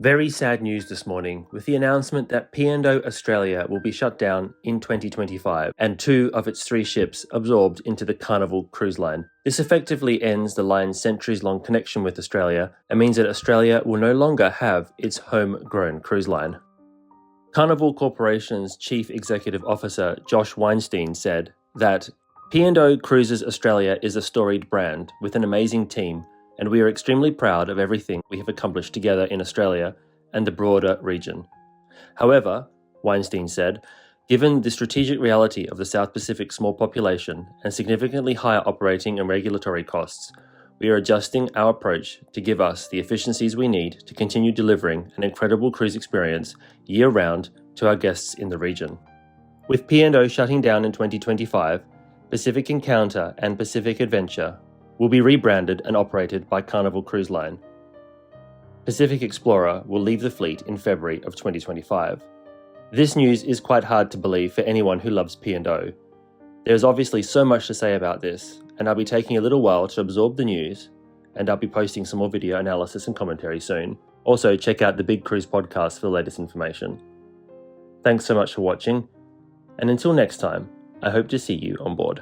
Very sad news this morning with the announcement that P&O Australia will be shut down in 2025 and 2 of its 3 ships absorbed into the Carnival Cruise Line. This effectively ends the line's centuries-long connection with Australia and means that Australia will no longer have its homegrown cruise line. Carnival Corporation's Chief Executive Officer Josh Weinstein said that P&O Cruises Australia is a storied brand with an amazing team, and we are extremely proud of everything we have accomplished together in Australia and the broader region. However, Weinstein said, given the strategic reality of the South Pacific's small population and significantly higher operating and regulatory costs, we are adjusting our approach to give us the efficiencies we need to continue delivering an incredible cruise experience year-round to our guests in the region. With P&O shutting down in 2025, Pacific Encounter and Pacific Adventure will be rebranded and operated by Carnival Cruise Line. Pacific Explorer will leave the fleet in February of 2025. This news is quite hard to believe for anyone who loves P&O. There is obviously so much to say about this, and I'll be taking a little while to absorb the news, and I'll be posting some more video analysis and commentary soon. Also, check out the Big Cruise podcast for the latest information. Thanks so much for watching, and until next time, I hope to see you on board.